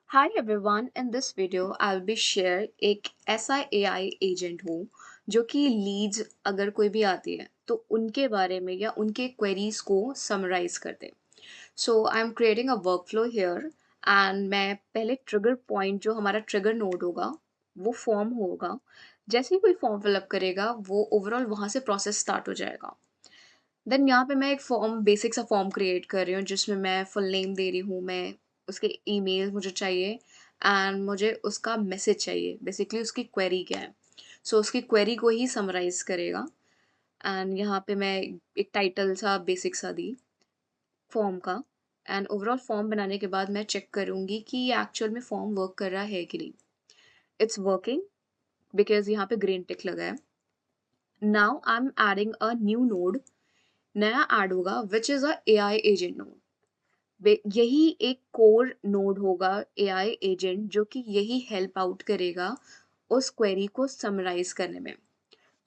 Hi everyone, in this video I'll be share एक ऐसा AI agent हो जो कि लीड्स अगर कोई भी आती है तो उनके बारे में या उनके क्वेरीज को समराइज कर दे। So I'm creating a workflow here and मैं पहले ट्रिगर पॉइंट जो हमारा ट्रिगर नोड होगा वो फॉर्म होगा। जैसे ही कोई फॉर्म फिलअप करेगा वो ओवरऑल वहाँ से प्रोसेस स्टार्ट हो जाएगा। देन यहाँ पे मैं एक फॉर्म बेसिक सा फॉर्म क्रिएट कर रही हूँ जिसमें मैं फुल नेम दे रही हूँ, मैं उसके ईमेल मुझे चाहिए एंड मुझे उसका मैसेज चाहिए, बेसिकली उसकी क्वेरी क्या है। सो उसकी क्वेरी को ही समराइज करेगा। एंड यहाँ पे मैं एक टाइटल सा बेसिक सा दी फॉर्म का। एंड ओवरऑल फॉर्म बनाने के बाद मैं चेक करूँगी कि ये एक्चुअल में फॉर्म वर्क कर रहा है कि नहीं। इट्स वर्किंग बिकॉज यहाँ पे ग्रीन टिक लगा है। Now I am adding a new node, नया ऐड होगा which is a AI agent node. यही एक कोर नोड होगा AI एजेंट जो कि यही हेल्प आउट करेगा उस क्वेरी को समराइज करने में।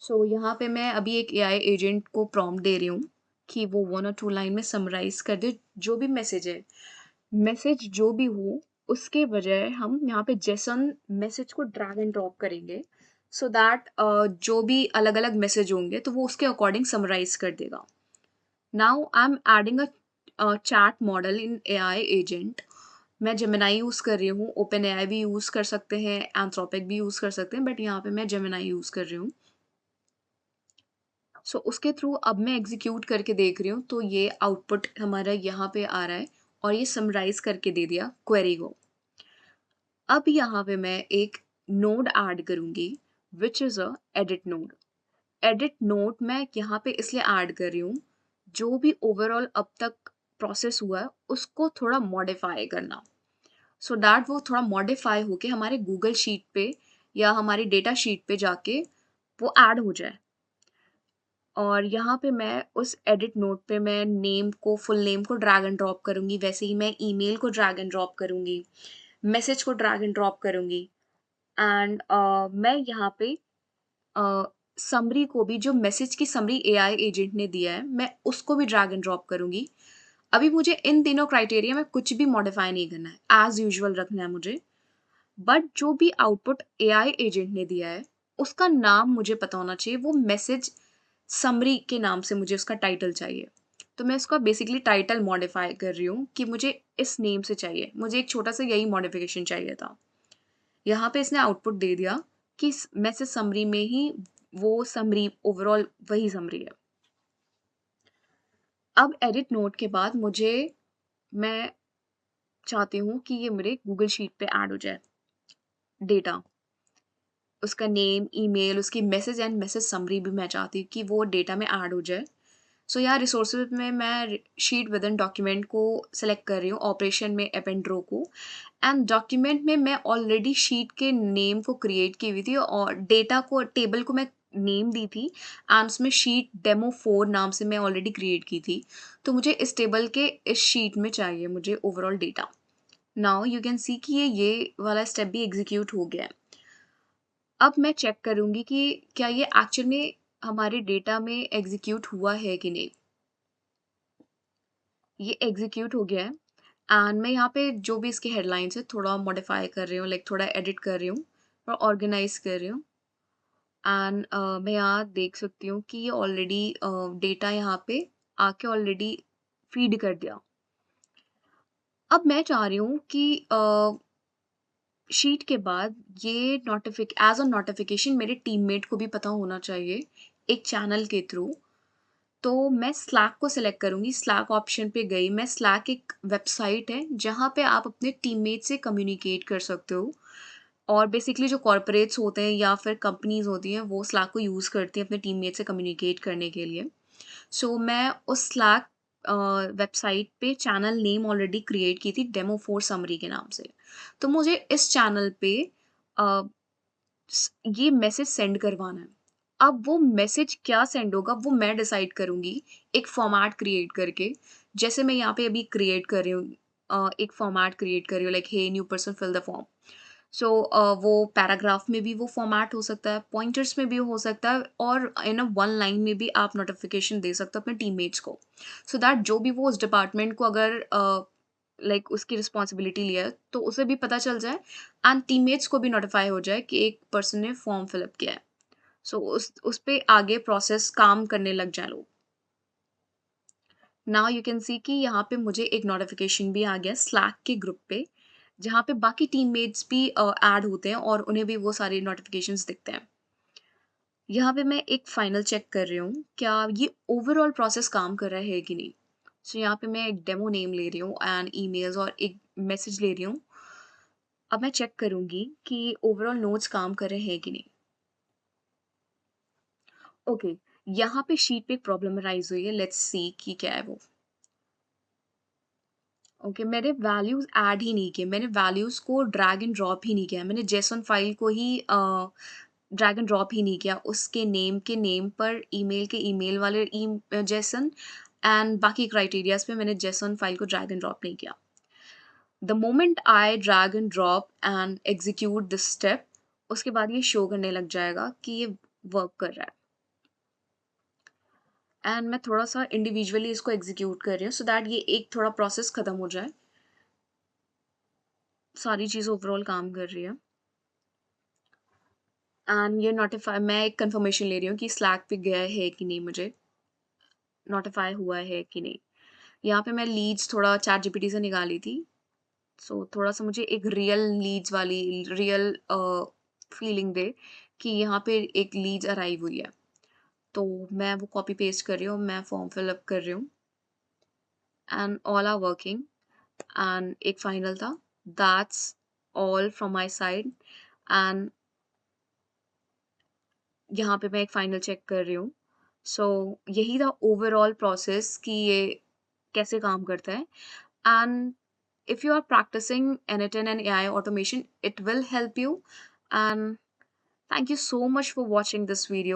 सो यहाँ पे मैं अभी एक AI एजेंट को प्रॉम्प्ट दे रही हूँ कि वो 1 और 2 लाइन में समराइज कर दे जो भी मैसेज है। मैसेज जो भी हो उसके बजाय हम यहाँ पे जेसन मैसेज को ड्रैग एंड ड्रॉप करेंगे सो दैट जो भी अलग अलग मैसेज होंगे तो वो उसके अकॉर्डिंग समराइज कर देगा। Now I am adding a chat model in AI agent. मैं जेमिनाई यूज़ कर रही हूँ, ओपन AI भी यूज़ कर सकते हैं, एंथ्रोपिक भी यूज़ कर सकते हैं, बट यहाँ पे मैं जेमिनाई यूज़ कर रही हूँ। सो उसके थ्रू अब मैं एग्जीक्यूट करके देख रही हूँ तो ये आउटपुट हमारा यहाँ पे आ रहा है और ये समराइज करके दे दिया क्वेरी को। अब यहाँ पे मैं एक नोड ऐड करूँगी which is a edit node. Edit note मैं यहाँ पे इसलिए ऐड कर रही हूँ, जो भी ओवरऑल अब तक प्रोसेस हुआ है उसको थोड़ा मॉडिफाई करना, सो दैट वो थोड़ा मॉडिफाई होके हमारे गूगल शीट पे या हमारी डेटा शीट पे जाके वो ऐड हो जाए। और यहाँ पे मैं उस एडिट नोट पे मैं नेम को, फुल नेम को ड्रैग एंड ड्रॉप करूँगी, वैसे ही मैं ईमेल को ड्रैग एंड ड्रॉप करूँगी, मैसेज को ड्रैग एंड ड्रॉप करूँगी। एंड मैं यहाँ पे समरी को भी, जो मैसेज की समरी AI एजेंट ने दिया है, मैं उसको भी ड्रैग एंड ड्रॉप करूँगी। अभी मुझे इन तीनों क्राइटेरिया में कुछ भी मॉडिफाई नहीं करना है, एज़ यूजुअल रखना है मुझे। बट जो भी आउटपुट AI एजेंट ने दिया है, उसका नाम मुझे पता होना चाहिए, वो मैसेज समरी के नाम से मुझे उसका टाइटल चाहिए। तो मैं उसका बेसिकली टाइटल मॉडिफाई कर रही हूँ कि मुझे इस नेम से चाहिए, मुझे एक छोटा-सा यही मॉडिफिकेशन चाहिए था। यहाँ पे इसने आउटपुट दे दिया कि मैसेज समरी में ही वो समरी ओवरऑल वही समरी है। अब एडिट नोट के बाद मैं चाहती हूँ कि ये मेरे गूगल शीट पे ऐड हो जाए डेटा, उसका नेम, ईमेल, उसकी मैसेज एंड मैसेज समरी भी मैं चाहती हूँ कि वो डेटा में ऐड हो जाए। सो यहाँ रिसोर्सेज में मैं शीट विद इन डॉक्यूमेंट को सेलेक्ट कर रही हूँ, ऑपरेशन में अपेंड रो को। एंड डॉक्यूमेंट में मैं ऑलरेडी शीट के नेम को क्रिएट की हुई थी और डेटा को, टेबल को मैं नेम दी थी एंड उसमें शीट डेमो 4 नाम से मैं ऑलरेडी क्रिएट की थी। तो मुझे इस टेबल के इस शीट में चाहिए मुझे overall data. Now you can see कि ये वाला स्टेप भी एग्जीक्यूट हो गया है। अब मैं चेक करूंगी कि क्या ये एक्चुअल में हमारे डेटा में एग्जीक्यूट हुआ है कि नहीं। ये एग्जीक्यूट हो गया है एंड मैं यहाँ पे जो भी इसकी हेडलाइंस है थोड़ा मॉडिफाई कर रही हूँ, लाइक थोड़ा एडिट कर रही हूँ और ऑर्गेनाइज कर रही हूँ। एंड मैं यहाँ देख सकती हूँ कि ये ऑलरेडी डेटा यहाँ पे आके ऑलरेडी फीड कर दिया। अब मैं चाह रही हूँ कि शीट के बाद ये एज अ नोटिफिकेशन मेरे टीममेट को भी पता होना चाहिए एक चैनल के थ्रू। तो मैं स्लैक को सिलेक्ट करूँगी, स्लैक ऑप्शन पे गई मैं। स्लैक एक वेबसाइट है जहाँ पे आप अपने टीममेट से कम्युनिकेट कर सकते हो और बेसिकली जो कॉर्पोरेट्स होते हैं या फिर कंपनीज होती हैं वो स्लैक को यूज़ करती हैं अपने टीममेट से कम्युनिकेट करने के लिए। सो मैं उस स्लैक वेबसाइट पे चैनल नेम ऑलरेडी क्रिएट की थी, डेमो 4 समरी के नाम से। तो मुझे इस चैनल पे अ, ये मैसेज सेंड करवाना है। अब वो मैसेज क्या सेंड होगा वो मैं डिसाइड करूँगी एक फॉर्मेट क्रिएट करके। जैसे मैं यहाँ पे अभी क्रिएट कर रही हूँ, एक फॉर्मेट क्रिएट कर रही हूँ, like hey new person fill the form. So वो पैराग्राफ में भी वो फॉर्मेट हो सकता है, पॉइंटर्स में भी हो सकता है और इन अ 1 लाइन में भी आप नोटिफिकेशन दे सकते हो अपने टीममेट्स को, सो दैट जो भी वो उस डिपार्टमेंट को अगर लाइक उसकी रिस्पॉन्सिबिलिटी लिया है, तो उसे भी पता चल जाए एंड टीममेट्स को भी नोटिफाई हो जाए कि एक पर्सन ने फॉर्म फिलअप किया है। सो उस पे आगे प्रोसेस काम करने लग जाए लोग। नाउ यू कैन सी कि यहाँ पे मुझे एक नोटिफिकेशन भी आ गया स्लैक के ग्रुप पे, जहाँ पे बाकी टीममेट्स भी ऐड होते हैं और उन्हें भी वो सारे नोटिफिकेशंस दिखते हैं। यहाँ पे मैं एक फाइनल चेक कर रही हूँ, क्या ये ओवरऑल प्रोसेस काम कर रहा है कि नहीं। सो यहाँ पे मैं एक डेमो नेम ले रही हूँ एंड ईमेल्स और एक मैसेज ले रही हूँ। अब मैं चेक करूँगी कि ओवरऑल नोट्स काम कर रहे हैं कि नहीं। ओके, यहाँ पे शीट पे एक प्रॉब्लम राइज हुई है, लेट्स सी कि क्या है वो। ओके, मैंने वैल्यूज़ ऐड ही नहीं किए, मैंने वैल्यूज़ को ड्रैग एंड ड्रॉप ही नहीं किया, मैंने जेसन फाइल को ही ड्रैग एंड ड्रॉप ही नहीं किया, उसके नेम के नेम पर ईमेल के ईमेल वाले जेसन एंड बाकी क्राइटेरियाज पे मैंने जेसन फाइल को ड्रैग एंड ड्रॉप नहीं किया। The moment I drag and drop and execute this step, उसके बाद ये शो करने लग जाएगा कि ये वर्क कर रहा है। एंड मैं थोड़ा सा इंडिविजुअली इसको एग्जीक्यूट कर रही हूँ सो दैट ये एक थोड़ा प्रोसेस खत्म हो जाए। सारी चीज़ ओवरऑल काम कर रही है एंड ये नोटिफाई, मैं एक कंफर्मेशन ले रही हूँ कि स्लैक पे गया है कि नहीं, मुझे नोटिफाई हुआ है कि नहीं। यहाँ पे मैं लीड्स थोड़ा चैट जीपीटी से निकाली थी, सो थोड़ा सा मुझे एक रियल लीड्स वाली रियल फीलिंग दे कि यहाँ पे एक लीड्स अराइव हुई है। तो मैं वो कॉपी पेस्ट कर रही हूँ, मैं फॉर्म फिलअप कर रही हूँ and all are working. And एक फाइनल था, that's all from my side. And यहाँ पे मैं एक फाइनल चेक कर रही हूँ। सो यही था ओवरऑल प्रोसेस कि ये कैसे काम करता है। And if you are practicing N8N and AI automation, it will help you. And thank you so much for watching this video.